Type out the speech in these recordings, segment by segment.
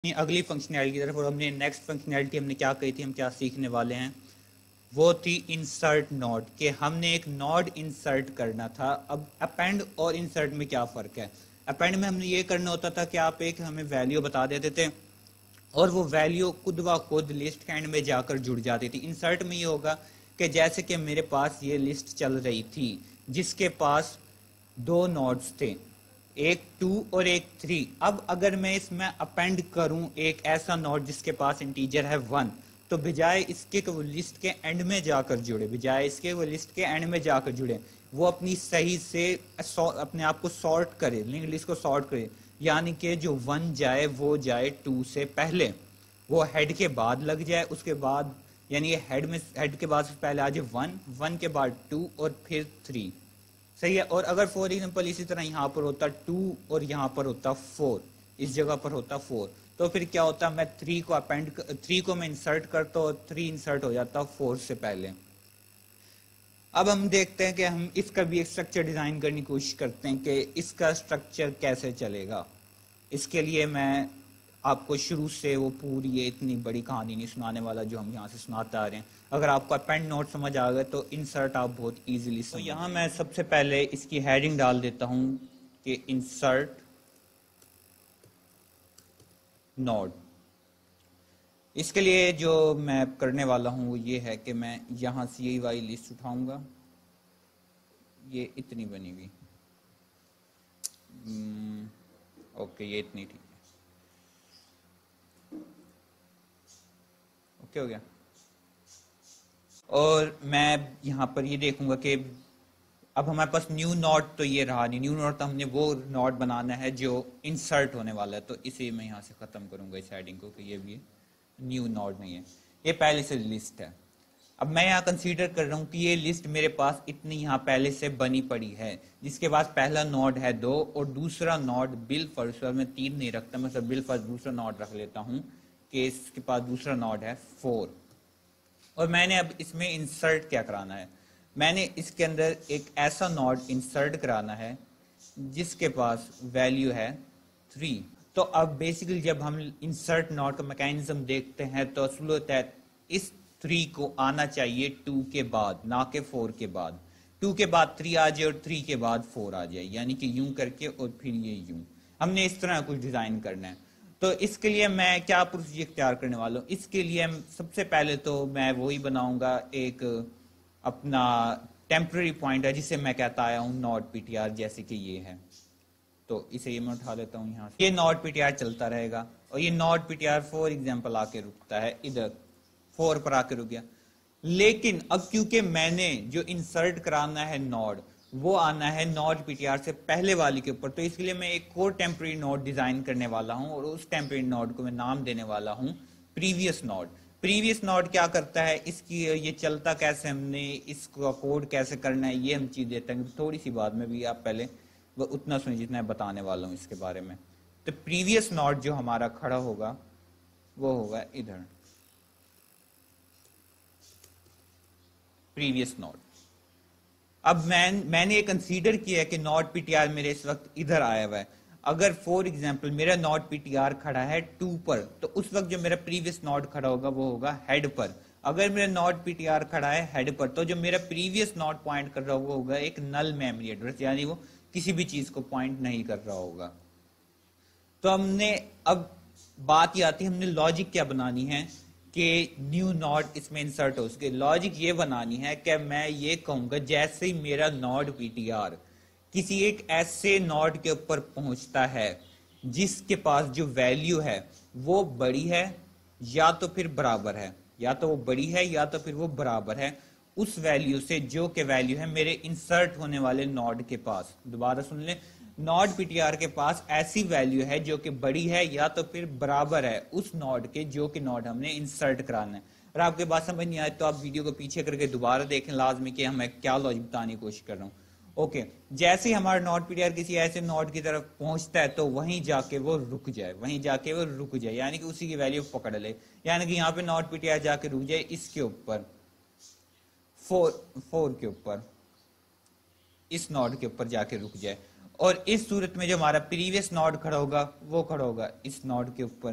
اگلی فنکشنالٹی کی طرف، اور ہم نے نیکسٹ فنکشنالٹی ہم نے کیا کہی تھی، ہم کیا سیکھنے والے ہیں، وہ تھی انسرٹ نوڈ، کہ ہم نے ایک نوڈ انسرٹ کرنا تھا۔ اب اپینڈ اور انسرٹ میں کیا فرق ہے؟ اپینڈ میں ہم نے یہ کرنا ہوتا تھا کہ آپ ایک ہمیں ویلیو بتا دیتے تھے اور وہ ویلیو خود و خود لسٹ کے اینڈ میں جا کر جڑ جاتی تھی۔ انسرٹ میں یہ ہوگا کہ جیسے کہ میرے پاس یہ لسٹ چل رہی تھی جس کے پاس دو نوڈز تھے، ایک 2 اور ایک 3۔ اب اگر میں اس میں اپینڈ کروں ایک ایسا نوڈ جس کے پاس انٹیجر ہے 1، تو بجائے اس کے کہ وہ لسٹ کے اینڈ میں جا کر جڑے، بجائے اس کے وہ لسٹ کے اینڈ میں جا کر جڑے، وہ اپنی صحیح سے اپنے آپ کو سارٹ کرے، لنک لسٹ کو سارٹ کرے، یعنی کہ جو 1 جائے وہ جائے 2 سے پہلے، وہ ہیڈ کے بعد لگ جائے، اس کے بعد یعنی ہیڈ کے بعد سے پہلے آ جائے 1 کے بعد 2 اور پھر 3۔ صحیح ہے۔ اور اگر فور ایگزامپل اسی طرح یہاں پر ہوتا 2 اور یہاں پر ہوتا 4، اس جگہ پر ہوتا 4، تو پھر کیا ہوتا، میں 3 کو میں انسرٹ کرتا اور 3 انسرٹ ہو جاتا 4 سے پہلے۔ اب ہم دیکھتے ہیں کہ ہم اس کا بھی ایک اسٹرکچر ڈیزائن کرنے کی کوشش کرتے ہیں کہ اس کا اسٹرکچر کیسے چلے گا۔ اس کے لیے میں آپ کو شروع سے وہ پوری اتنی بڑی کہانی نہیں سنانے والا جو ہم یہاں سے سناتے آ رہے ہیں۔ اگر آپ کو اپینڈ نوٹ سمجھ آ گئے تو انسرٹ آپ بہت ایزیلی سمجھ۔ تو یہاں میں سب سے پہلے اس کی ہیڈنگ ڈال دیتا ہوں کہ انسرٹ نوڈ۔ اس کے لیے جو میں کرنے والا ہوں وہ یہ ہے کہ میں یہاں سے یہی والی لسٹ اٹھاؤں گا، یہ اتنی بنی ہوئی، اوکے یہ اتنی ٹھیک ہے، اوکے ہو گیا۔ اور میں یہاں پر یہ دیکھوں گا کہ اب ہمارے پاس نیو نوڈ تو یہ رہا نہیں، نیو نوڈ تو ہم نے وہ نوڈ بنانا ہے جو انسرٹ ہونے والا ہے، تو اسے میں یہاں سے ختم کروں گا اس ہیڈنگ کو کہ یہ بھی نیو نوڈ نہیں ہے، یہ پہلے سے لسٹ ہے۔ اب میں یہاں کنسیڈر کر رہا ہوں کہ یہ لسٹ میرے پاس اتنی یہاں پہلے سے بنی پڑی ہے، جس کے پاس پہلا نوڈ ہے 2 اور دوسرا نوڈ بالفرض، میں 3 نہیں رکھتا، میں سب بالفرض دوسرا نوڈ رکھ لیتا ہوں کہ اس کے پاس دوسرا نوڈ ہے 4۔ اور میں نے اب اس میں انسرٹ کیا کرانا ہے، میں نے اس کے اندر ایک ایسا نوڈ انسرٹ کرانا ہے جس کے پاس ویلیو ہے 3۔ تو اب بیسیکلی جب ہم انسرٹ نوڈ کا میکینزم دیکھتے ہیں تو اصول ہوتا ہے اس 3 کو آنا چاہیے 2 کے بعد، نہ کہ 4 کے بعد۔ 2 کے بعد 3 آ جائے اور 3 کے بعد 4 آ جائے، یعنی کہ یوں کر کے اور پھر یہ یوں، ہم نے اس طرح کچھ ڈیزائن کرنا ہے۔ تو اس کے لیے میں کیا پروسیجر اختیار کرنے والا ہوں، اس کے لیے سب سے پہلے تو میں وہی بناؤں گا ایک اپنا ٹیمپرری پوائنٹ ہے جسے میں کہتا آیا ہوں نوڈ پی ٹی آر، جیسے کہ یہ ہے، تو اسے یہ میں اٹھا لیتا ہوں یہاں سے، یہ نوڈ پی ٹی آر چلتا رہے گا، اور یہ node P T R for example آ کے رکتا ہے ادھر 4 پر آ کے رک گیا۔ لیکن اب کیونکہ میں نے جو انسرٹ کرانا ہے نوڈ وہ آنا ہے نوڈ پی ٹی آر سے پہلے والی کے اوپر، تو اس کے لیے میں ایک اور ٹیمپرری نوڈ ڈیزائن کرنے والا ہوں، اور اس ٹیمپرری نوڈ کو میں نام دینے والا ہوں پریویس نوڈ۔ پریویس نوڈ کیا کرتا ہے، اس کی یہ چلتا کیسے، ہم نے اس کا کوڈ کیسے کرنا ہے، یہ ہم چیز دیتے ہیں تھوڑی سی بعد میں بھی، آپ پہلے وہ اتنا سنیں جتنا میں بتانے والا ہوں اس کے بارے میں۔ تو پریویس نوڈ جو ہمارا کھڑا ہوگا وہ ہوگا ادھر، پریویس نوڈ۔ اب میں نے یہ کنسیڈر کیا ہے کہ نوڈ پی ٹی آر میرے اس وقت ادھر آیا ہوا ہے۔ اگر فور ایگزامپل میرا نوڈ پی ٹی آر کھڑا ہے 2 پر، تو اس وقت جو میرا پریویس نوڈ کھڑا ہوگا وہ ہوگا ہیڈ پر۔ اگر میرا نوڈ پی ٹی آر کھڑا ہے ہیڈ پر، تو جو میرا پریویس نوڈ پوائنٹ کر رہا ہوگا وہ ہوگا ایک نل میموری ایڈریس، یعنی وہ کسی بھی چیز کو پوائنٹ نہیں کر رہا ہوگا۔ تو ہم نے اب بات یہ آتی ہے، ہم نے لاجک کیا بنانی ہے کہ نیو نوڈ اس میں انسرٹ ہو سکے۔ لاجک یہ بنانی ہے کہ میں یہ کہوں گا جیسے ہی میرا نوڈ پی ٹی آر کسی ایک ایسے نوڈ کے اوپر پہنچتا ہے جس کے پاس جو ویلیو ہے وہ بڑی ہے یا تو پھر برابر ہے، یا تو وہ بڑی ہے یا تو پھر وہ برابر ہے اس ویلیو سے جو کہ ویلیو ہے میرے انسرٹ ہونے والے نوڈ کے پاس۔ دوبارہ سن لیں، نوڈ پی ٹی آر کے پاس ایسی ویلیو ہے جو کہ بڑی ہے یا تو پھر برابر ہے اس نوڈ کے جو کہ نوڈ ہم نے انسرٹ کرانا ہے۔ اور آپ کے بات سمجھ نہیں آئے تو آپ ویڈیو کو پیچھے کر کے دوبارہ دیکھیں لازمی کہ ہمیں کیا لاجک بتانے کی کوشش کر رہا ہوں۔ اوکے، جیسے ہی ہمارا نوڈ پی ٹی آر کسی ایسے نوڈ کی طرف پہنچتا ہے تو وہیں جا کے وہ رک جائے، وہیں جا کے وہ رک جائے، یعنی کہ اسی کی ویلیو پکڑ لے، یعنی کہ یہاں پہ نوڈ پی ٹی آر جا کے رک جائے اس کے اوپر 4 کے اوپر، اس نوڈ کے اوپر جا کے رک جائے۔ اور اس صورت میں جو ہمارا پریویس نوڈ کھڑا ہوگا وہ کھڑا ہوگا اس نوڈ کے اوپر۔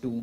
2,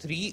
3,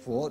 4,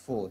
4।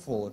4।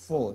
4।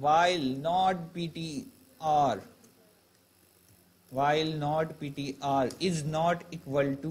while not ptr is not equal to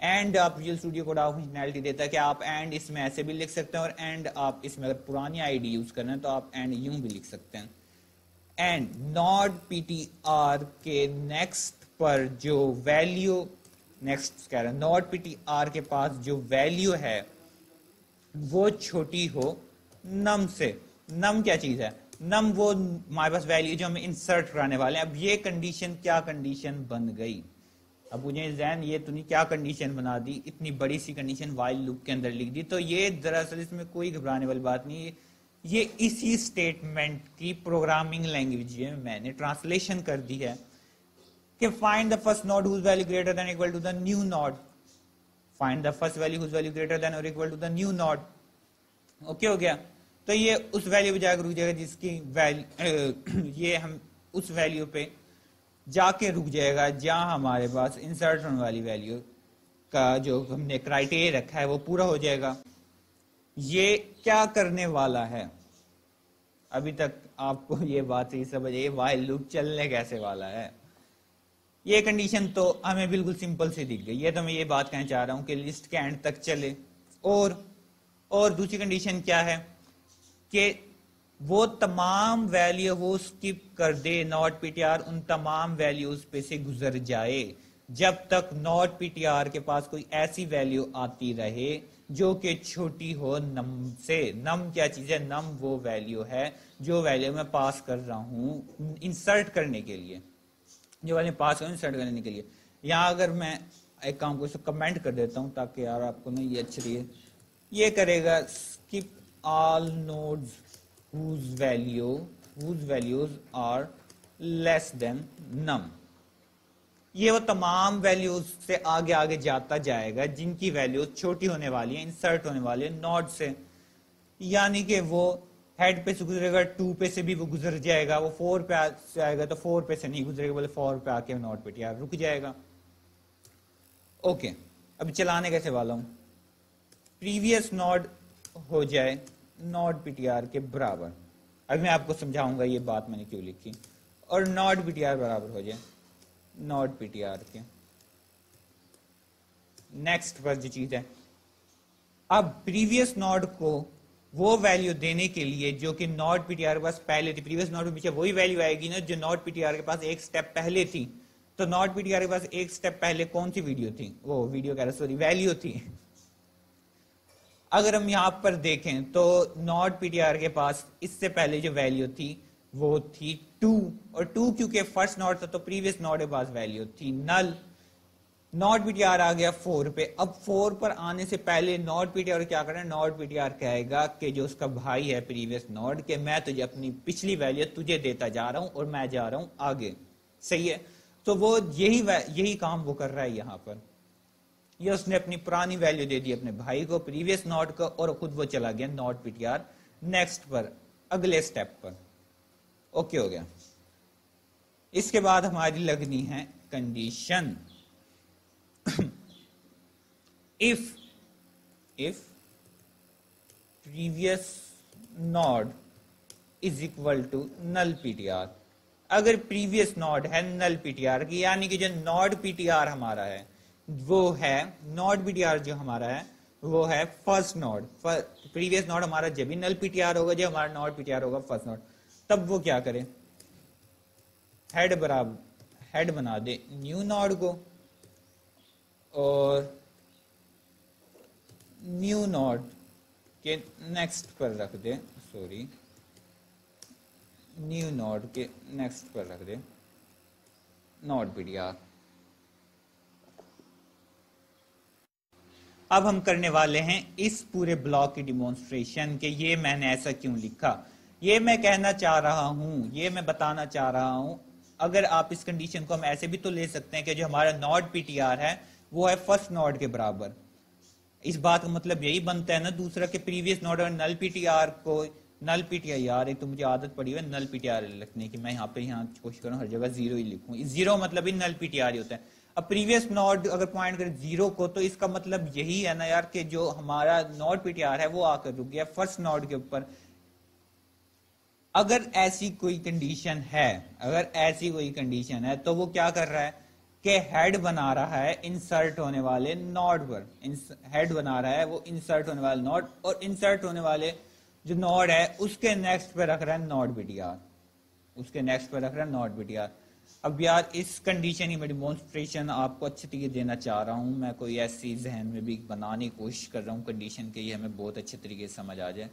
and آپ ویژول اسٹوڈیو کوڈ آپ فنکشنالٹی دیتا ہے کہ آپ اینڈ اس میں ایسے بھی لکھ سکتے ہیں اور اینڈ آپ اس میں اگر پرانی آئی ڈی یوز کرنا ہے تو آپ اینڈ یوں بھی لکھ سکتے ہیں. And not P T are کے نیکسٹ پر جو ویلیو نیکسٹ کہہ رہا ہے ناٹ پی ٹی آر کے پاس جو ویلیو ہے وہ چھوٹی ہو نم سے. نم کیا چیز ہے؟ نم وہ ہمارے پاس ویلیو جو ہمیں انسرٹ کرانے والے ہیں. اب یہ کنڈیشن کیا کنڈیشن بن گئی؟ اب مجھے ذہن یہ تو نہیں کیا کنڈیشن بنا دی، اتنی بڑی سی کنڈیشن وائل لوپ کے اندر لکھ دی. تو یہ دراصل اس میں کوئی گھبرانے والی بات نہیں، یہ اسی اسٹیٹمنٹ کی پروگرامنگ لینگویج میں میں نے ٹرانسلیشن کر دی ہے کہ find the first node whose value greater than or equal to the new node. Find the first value whose value greater than or equal to the new node. Okay ہو گیا. تو یہ اس ویلیو پہ جا کے رک جائے گا جس کی یہ ہم اس ویلیو پہ جا کے رک جائے گا جہاں ہمارے پاس انسرٹ ہونے والی ویلیو کا جو ہم نے کرائٹیریا رکھا ہے وہ پورا ہو جائے گا. یہ کیا کرنے والا ہے؟ ابھی تک آپ کو یہ بات ہی سمجھ وائل لوپ چلنے کیسے والا ہے. یہ کنڈیشن تو ہمیں بالکل سمپل سے دکھ گئی. یہ تو میں یہ بات کہنا چاہ رہا ہوں کہ لسٹ کے اینڈ تک چلے. اور دوسری کنڈیشن کیا ہے کہ وہ تمام ویلیو وہ اسکپ کر دے ناٹ پی ٹی آر ان تمام ویلیوز پہ سے گزر جائے جب تک ناٹ پی ٹی آر کے پاس کوئی ایسی ویلیو آتی رہے جو کہ چھوٹی ہو نم سے. نم کیا چیز ہے؟ نم وہ ویلیو ہے جو ویلیو میں پاس کر رہا ہوں انسرٹ کرنے کے لیے، جو ویلیو پاس کروں انسرٹ کرنے کے لیے. یہاں اگر میں ایک کام کو کمنٹ کر دیتا ہوں تاکہ یار آپ کو نا یہ اچھی رہے، یہ کرے گا skip all nodes whose values are less than num. یہ وہ تمام ویلیوز سے آگے آگے جاتا جائے گا جن کی ویلیوز چھوٹی ہونے والی ہیں، انسرٹ ہونے والے ہیں نوڈ سے. یعنی کہ وہ ہیڈ پہ سے گزرے گا 2 پہ سے بھی وہ گزر جائے گا، وہ 4 پہ آئے گا تو 4 پہ سے نہیں گزرے گا، بولے 4 پہ آ کے نوڈ پہ ٹی رک جائے گا. اوکے اب چلانے کیسے والا ہوں؟ پریویس نوڈ ہو جائے نوڈ پی ٹی آر کے برابر. اب میں آپ کو سمجھاؤں گا یہ بات میں نے کیوں لکھی. اور نوڈ پی ٹی آر برابر ہو جائے نوڈ پی ٹی آر کے نیکسٹ پر جو چیز ہے. اب پریویس نوڈ کو وہ ویلیو دینے کے لیے جو کہ نوڈ پی ٹی آر کے پاس پہلے تھی، پریویس نوڈ کے پیچھے وہی ویلیو آئے گی نا جو نوڈ پی ٹی آر کے پاس ایک سٹیپ پہلے تھی. تو نوڈ پی ٹی آر کے پاس ایک سٹیپ پہلے کون سی ویڈیو تھی؟ وہ ویڈیو کہہ رہا سوری ویلیو تھی. اگر ہم یہاں پر دیکھیں تو نوڈ پی ٹی آر کے پاس اس سے پہلے جو ویلیو تھی وہ تھی 2، اور 2 کیونکہ فرسٹ نوڈ تھا تو پریویس نوڈ کے پاس ویلیو تھی نل. نوڈ پی ٹی آر آ گیا 4 پہ. اب 4 پر آنے سے پہلے نوڈ پی ٹی آر کیا کرنا ہے؟ نوڈ پی ٹی آر کہے گا کہ جو اس کا بھائی ہے پریویس نوڈ کہ میں تجھے اپنی پچھلی ویلیو تجھے دیتا جا رہا ہوں اور میں جا رہا ہوں آگے. صحیح ہے. تو وہ یہی کام وہ کر رہا ہے یہاں پر. یہ اس نے اپنی پرانی ویلیو دے دی اپنے بھائی کو پریویس نوڈ کو اور خود وہ چلا گیا node P T R next پر اگلے سٹیپ پر. اوکے ہو گیا. اس کے بعد ہماری لگنی ہے condition if previous node is equal to null ptr. اگر previous node ہے null ptr کی، یعنی کہ جو node ptr ہمارا ہے وہ ہے node ptr جو ہمارا ہے وہ ہے first node. previous node ہمارا جب بھی null ptr ہوگا، جب ہمارا node ptr ہوگا first node، تب وہ کیا کرے؟ ہیڈ برابر ہیڈ بنا دے نیو نوڈ کو اور نیو نوڈ کے نیکسٹ پر رکھ دے، سوری نیو نوڈ کے نیکسٹ پر رکھ دے نوڈ پی ٹی آر. اب ہم کرنے والے ہیں اس پورے بلاک کی ڈیمونسٹریشن کہ یہ میں نے ایسا کیوں لکھا. یہ میں کہنا چاہ رہا ہوں، یہ میں بتانا چاہ رہا ہوں. اگر آپ اس کنڈیشن کو ہم ایسے بھی تو لے سکتے ہیں کہ جو ہمارا نوڈ پی ٹی آر ہے وہ ہے فرسٹ نوڈ کے برابر. اس بات کا مطلب یہی بنتا ہے نا دوسرا کہ پریویس نوڈ اور نل پی ٹی آر کو نل پی ٹی آر یار ایک تو مجھے عادت پڑی ہے نل پی ٹی آر لکھنے کی، میں یہاں کوشش کروں ہر جگہ 0 ہی لکھوں. زیرو مطلب ہی نل پی ٹی آر ہی ہوتا ہے. اب پریویس نوڈ اگر پوائنٹ کرے 0 کو تو اس کا مطلب یہی ہے نا یار کہ جو ہمارا نوڈ پی ٹی آر ہے وہ آ کر رک گیا فرسٹ نوڈ کے اوپر. اگر ایسی کوئی کنڈیشن ہے تو وہ کیا کر رہا ہے کہ ہیڈ بنا رہا ہے انسرٹ ہونے والے نوڈ پر، ہیڈ بنا رہا ہے وہ انسرٹ ہونے والے نوڈ، اور انسرٹ ہونے والے جو نوڈ ہے اس کے نیکسٹ پہ رکھ رہا ہے نوڈ بی ٹی آر، اس کے نیکسٹ پہ رکھ رہا ہے نوڈ بی ٹی آر. اب یار اس کنڈیشن کی میں ڈیمونسٹریشن آپ کو اچھے طریقے دینا چاہ رہا ہوں، میں کوئی ایسی ذہن میں بھی بنانے کی کوشش کر رہا ہوں کنڈیشن کے، یہ ہمیں بہت اچھے طریقے سے سمجھ آ جائے.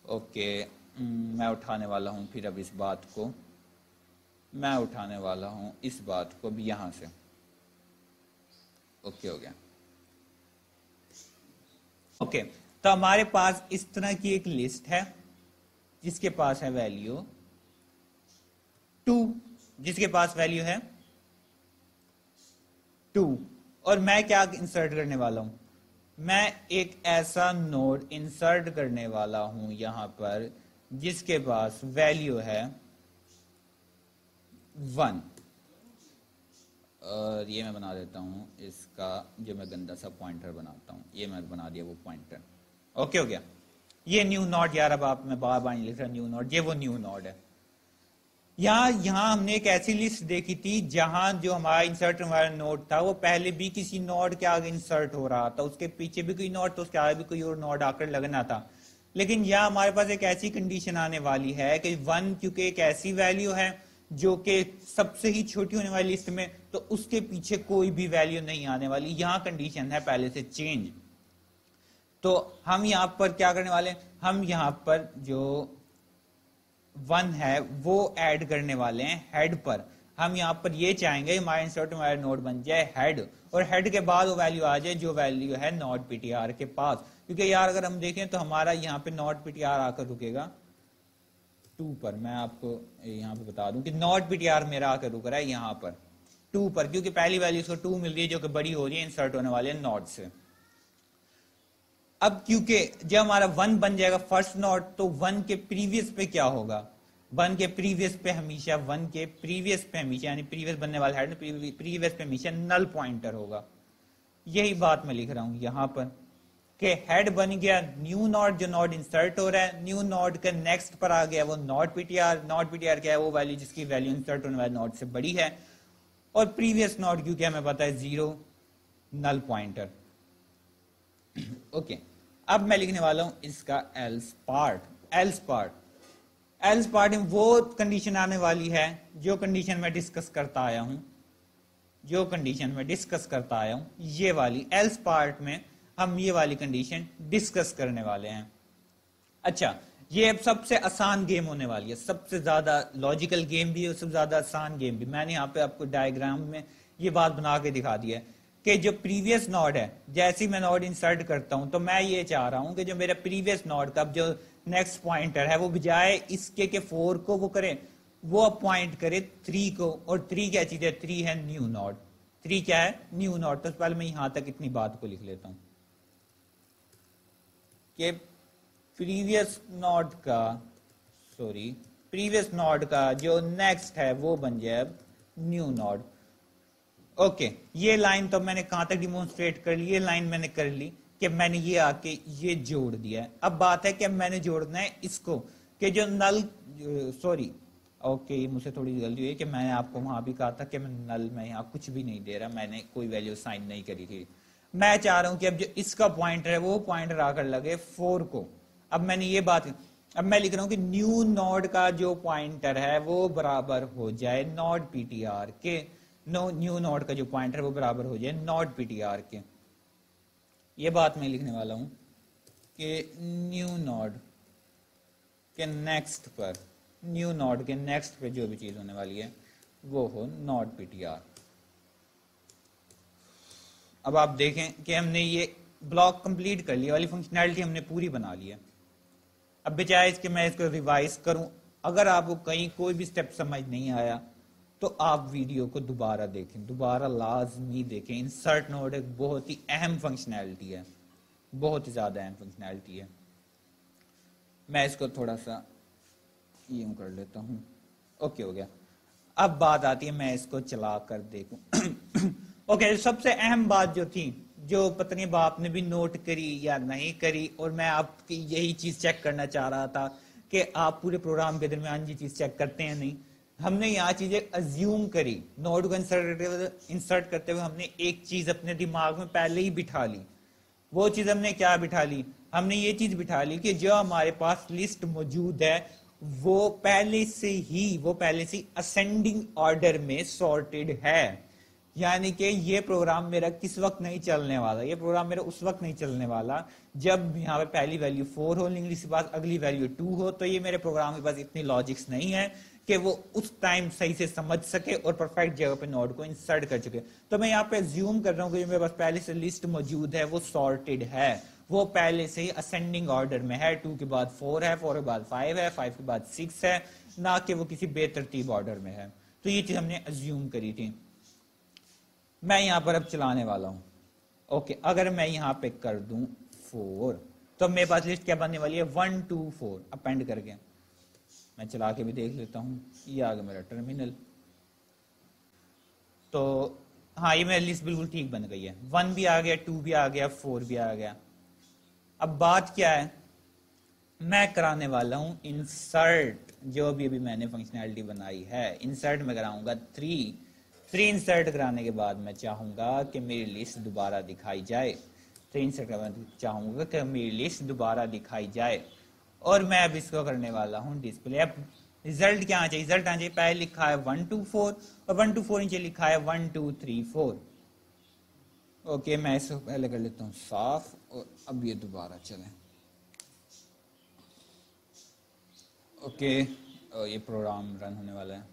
اوکے میں اٹھانے والا ہوں پھر اب اس بات کو، میں اٹھانے والا ہوں اس بات کو بھی یہاں سے. اوکے ہو گیا. اوکے تو ہمارے پاس اس طرح کی ایک لسٹ ہے جس کے پاس ہے ویلیو 2، جس کے پاس ویلیو ہے 2، اور میں کیا انسرٹ کرنے والا ہوں، میں ایک ایسا نوڈ انسرٹ کرنے والا ہوں یہاں پر جس کے پاس ویلیو ہے 1، اور یہ میں بنا دیتا ہوں اس کا جو میں گندا سا پوائنٹر بناتا ہوں، یہ میں بنا دیا وہ پوائنٹر. اوکے ہو گیا. یہ نیو نوڈ، یار اب آپ میں بار بار نہیں لکھ رہا نیو نوڈ، یہ وہ نیو نوڈ ہے. یہاں ہم نے ایک ایسی لسٹ دیکھی تھی جہاں جو ہمارا انسرٹ ہمارا نوڈ تھا وہ پہلے بھی کسی نوڈ کے آگے انسرٹ ہو رہا تھا، اس کے پیچھے بھی کوئی نوڈ تھا، اس کے آگے بھی کوئی اور نوڈ آ کر لگنا تھا. لیکن یہاں ہمارے پاس ایک ایسی کنڈیشن آنے والی ہے کہ 1 کیونکہ ایک ایسی ویلیو ہے جو کہ سب سے ہی چھوٹی ہونے والی لسٹ میں، تو اس کے پیچھے کوئی بھی ویلیو نہیں آنے والی. یہاں کنڈیشن ہے پہلے سے چینج. تو ہم یہاں پر کیا کرنے والے ہیں، ہم یہاں پر جو 1 ہے وہ ایڈ کرنے والے ہیں ہیڈ پر. ہم یہاں پر یہ چاہیں گے ہمارا انسرٹ ہمارا نوڈ بن جائے ہیڈ، اور ہیڈ کے بعد وہ ویلیو آ جائے جو ویلیو ہے نوڈ پی ٹی آر کے پاس. کیونکہ یار اگر ہم دیکھیں تو ہمارا یہاں پہ نوڈ پی ٹی آر آ کر رکے گا 2 پر. میں آپ کو یہاں پہ بتا دوں کہ نوڈ پی ٹی آر میرا آ کر رک رہا ہے یہاں پر 2 پر، کیونکہ پہلی ویلیو اس کو 2 مل رہی ہے جو کہ بڑی ہو رہی ہے انسرٹ ہونے والے نوڈ سے. اب کیونکہ جب ہمارا 1 بن جائے گا فرسٹ نوڈ تو 1 کے پریویس پہ کیا ہوگا، 1 کے پریویس پہ ہمیشہ 1 کے پریویس پہ ہمیشہ یعنی پریویس بننے والا ہیڈ پریویس پہ ہمیشہ نل پوائنٹر ہوگا. یہی بات میں لکھ رہا ہوں یہاں پر کہ ہیڈ بن گیا نیو نوڈ جو نوڈ انسرٹ ہو رہا ہے، نیو نوڈ کا نیکسٹ پر آ گیا وہ node P T are. Node P T are کیا ہے، وہ ویلیو جس کی ویلیو انسرٹ ہونے والے نوڈ سے بڑی ہے، اور پریویس نوڈ کیونکہ ہمیں پتا ہے 0 نل پوائنٹر. اوکے اب میں لکھنے والا ہوں اس کا ایلس پارٹ. ایلس پارٹ میں وہ کنڈیشن آنے والی ہے جو کنڈیشن میں ڈسکس کرتا آیا ہوں، یہ والی ایلس پارٹ میں ہم یہ والی کنڈیشن ڈسکس کرنے والے ہیں. اچھا یہ اب سب سے آسان گیم ہونے والی ہے، سب سے زیادہ لاجیکل گیم بھی ہے اور سب سے زیادہ آسان گیم بھی. میں نے یہاں پہ آپ کو ڈائیگرام میں یہ بات بنا کے دکھا دی ہے کہ جو پریویس نوڈ ہے جیسی میں نوڈ انسرٹ کرتا ہوں تو میں یہ چاہ رہا ہوں کہ جو میرا پریویس نوڈ کا جو نیکسٹ پوائنٹر ہے وہ بجائے اس کے 4 کو وہ کرے، وہ اپوائنٹ کرے 3 کو، اور 3 کیا چیز ہے، 3 ہے نیو نوڈ. 3 کیا ہے، نیو نوڈ. تو پہلے میں یہاں تک اتنی بات کو لکھ لیتا ہوں کہ پریویس نوڈ کا جو نیکسٹ ہے وہ بن جائے نیو نوڈ. اوکے یہ لائن تو میں نے کہاں تک ڈیمونسٹریٹ کر لی، یہ لائن میں نے کر لی کہ میں نے یہ آ کے یہ جوڑ دیا ہے. اب بات ہے کہ میں نے جوڑنا ہے اس کو کہ جو نل اوکے مجھ سے تھوڑی غلطی ہوئی کہ میں نے آپ کو وہاں بھی کہا تھا کہ میں یہاں کچھ بھی نہیں دے رہا، میں نے کوئی ویلیو سائن نہیں کری تھی. میں چاہ رہا ہوں کہ اب جو اس کا پوائنٹر ہے وہ پوائنٹر آ کر لگے 4 کو. اب میں نے یہ بات اب میں لکھ رہا ہوں کہ نیو نوڈ کا جو پوائنٹر ہے وہ برابر ہو جائے نوڈ پی ٹی آر کے، نیو نوڈ کا جو پوائنٹر ہے وہ برابر ہو جائے نوڈ پی ٹی آر کے. یہ بات میں لکھنے والا ہوں کہ نیو نوڈ کے نیکسٹ پہ جو بھی چیز ہونے والی ہے وہ ہو نوڈ پی ٹی آر. اب آپ دیکھیں کہ ہم نے یہ بلاک کمپلیٹ کر لیا، والی فنکشنالٹی ہم نے پوری بنا لی ہے. اب بجائے اس کے میں اس کو ریوائز کروں، اگر آپ کو کہیں کوئی بھی سٹیپ سمجھ نہیں آیا تو آپ ویڈیو کو دوبارہ دیکھیں، دوبارہ لازمی دیکھیں. انسرٹ نوڈ ایک بہت ہی اہم فنکشنالٹی ہے، بہت ہی زیادہ اہم فنکشنالٹی ہے. میں اس کو تھوڑا سا یوں کر لیتا ہوں. اوکے ہو گیا. اب بات آتی ہے میں اس کو چلا کر دیکھوں. اوکے سب سے اہم بات جو تھی جو پتہ نہیں آپ نے بھی نوٹ کری یا نہیں کری، اور میں آپ کی یہی چیز چیک کرنا چاہ رہا تھا کہ آپ پورے پروگرام کے درمیان یہ چیز چیک کرتے ہیں نہیں. ہم نے یہاں چیزیں ازیوم کری، نوڈ کو انسرٹ کرتے ہوئے ہم نے ایک چیز اپنے دماغ میں پہلے ہی بٹھا لی. وہ چیز ہم نے کیا بٹھا لی؟ ہم نے یہ چیز بٹھا لی کہ جو ہمارے پاس لسٹ موجود ہے وہ پہلے سے ہی اسینڈنگ آرڈر میں سارٹیڈ ہے. یعنی کہ یہ پروگرام میرا کس وقت نہیں چلنے والا، یہ پروگرام میرا اس وقت نہیں چلنے والا جب یہاں پہ پہلی ویلیو 4 ہو، انگلش کے پاس اگلی ویلیو 2 ہو. تو یہ میرے پروگرام کے پاس اتنی لاجکس نہیں ہے کہ وہ اس ٹائم صحیح سے سمجھ سکے اور پرفیکٹ جگہ پہ نوڈ کو انسرٹ کر چکے. تو میں یہاں پہ زیوم کر رہا ہوں کہ میرے پاس پہلے سے لسٹ موجود ہے، وہ سارٹیڈ ہے، وہ پہلے سے ہی اسینڈنگ آرڈر میں ہے. 2 کے بعد 4 ہے، 4 کے بعد 5 ہے، 5 کے بعد 6 ہے، نہ کہ وہ کسی بے ترتیب آرڈر میں ہے. تو یہ چیز ہم نے ازیوم کری تھی. میں یہاں پر اب چلانے والا ہوں. اوکے، اگر میں یہاں پہ کر دوں 4 تو میرے پاس لسٹ کیا بننے والی ہے؟ 1 2 4 اپینڈ کر کے. میں چلا کے بھی دیکھ لیتا ہوں. یہ آ گیا میرا ٹرمینل. تو ہاں، یہ میری لسٹ بالکل ٹھیک بن گئی ہے. 1 بھی آ گیا، 2 بھی آ گیا، 4 بھی آ گیا. اب بات کیا ہے؟ میں کرانے والا ہوں انسرٹ. جو بھی ابھی میں نے فنکشنالٹی بنائی ہے انسرٹ میں کراؤں گا 3 انسرٹ کرانے کے بعد میں چاہوں گا کہ میری لسٹ دوبارہ دکھائی جائے. 3 انسرٹ کرانے چاہوں گا کہ میری لسٹ دوبارہ دکھائی جائے. اور میں اب اس کو کرنے والا ہوں ڈسپلے. اب ریزلٹ کیا آنا چاہیے؟ ریزلٹ آنا چاہیے پہلے لکھا ہے 1 2 4 اور 1 2 4 نیچے لکھا ہے 1 2 3 4. اوکے، میں اس کو پہلے کر لیتا ہوں صاف اور اب یہ دوبارہ چلیں. اوکے، یہ پروگرام رن ہونے والا ہے.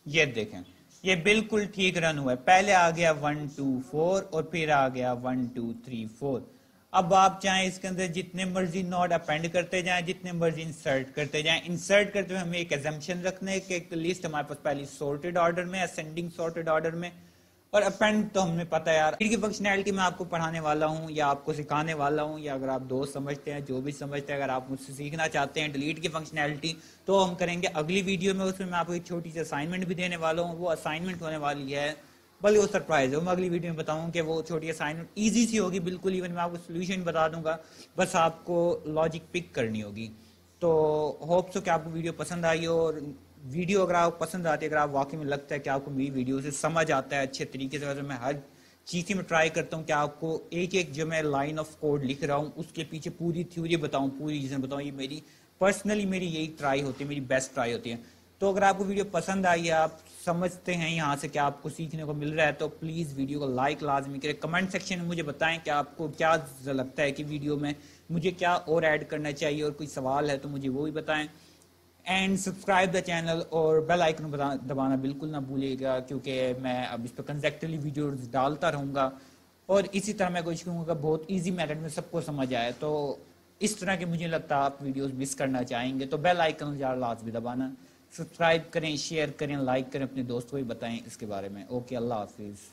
یہ دیکھیں، یہ بالکل ٹھیک رن ہوا ہے. پہلے آ گیا 1 2 4 اور پھر آ گیا 1 2 3 4. اب آپ چاہیں اس کے اندر جتنے مرضی نوڈ اپینڈ کرتے جائیں، جتنے مرضی انسرٹ کرتے جائیں. انسرٹ کرتے ہوئے ہمیں ایک ایزمپشن رکھنا ہے کہ ایک لسٹ ہمارے پاس پہلی سارٹیڈ آرڈر میں، اسینڈنگ سارٹیڈ آرڈر میں. اور اپینڈ تو ہمیں پتہ ہے یار کی فنکشنالٹی میں آپ کو پڑھانے والا ہوں یا آپ کو سکھانے والا ہوں، یا اگر آپ دوست سمجھتے ہیں، جو بھی سمجھتے ہیں، اگر آپ مجھ سے سیکھنا چاہتے ہیں ڈیلیٹ کی فنکشنالٹی تو ہم کریں گے اگلی ویڈیو میں. اس میں آپ کو ایک چھوٹی سی اسائنمنٹ بھی دینے والا ہوں. وہ اسائنمنٹ ہونے والی ہے، بلکہ وہ سرپرائز ہے، میں اگلی ویڈیو میں بتاؤں کہ وہ چھوٹی اسائنمنٹ ایزی سی ہوگی بالکل. ایون میں آپ کو سولوشن بتا دوں گا، بس آپ کو لاجک پک کرنی ہوگی. تو ہوپ سو کہ آپ کو ویڈیو پسند آئی ہو. اور ویڈیو اگر آپ کو پسند آتی ہے، اگر آپ واقعی میں لگتا ہے کہ آپ کو میری ویڈیو سے سمجھ آتا ہے اچھے طریقے سے، میں ہر چیز میں ٹرائی کرتا ہوں کہ آپ کو ایک ایک جو میں لائن آف کوڈ لکھ رہا ہوں اس کے پیچھے پوری تھیوری بتاؤں، پوری چیزیں بتاؤں. یہ میری پرسنلی میری یہی ٹرائی ہوتی ہے، میری بیسٹ ٹرائی ہوتی ہے. تو اگر آپ کو ویڈیو پسند آئی ہے، آپ سمجھتے ہیں یہاں سے کہ آپ کو سیکھنے کو مل رہا ہے، تو پلیز ویڈیو کو لائک لازمی کریں. کمنٹ سیکشن میں مجھے بتائیں کہ آپ کو کیا لگتا ہے کہ ویڈیو میں مجھے کیا اور ایڈ کرنا چاہیے، اور کوئی سوال ہے تو مجھے وہ بھی بتائیں. اینڈ سبسکرائب دا چینل اور بیل آئکن دبانا بالکل نہ بھولیے گا، کیونکہ میں اب اس پہ کنزیکٹولی ویڈیوز ڈالتا رہوں گا. اور اسی طرح میں کوشش کروں گا بہت ایزی میتھڈ میں سب کو سمجھ آئے. تو اس طرح کے مجھے لگتا ہے آپ ویڈیوز مس کرنا چاہیں گے تو بیل آئکن لازمی دبانا. سبسکرائب کریں، شیئر کریں، لائک کریں، اپنے دوستوں کو بھی بتائیں اس کے بارے میں. اوکے، اللہ حافظ.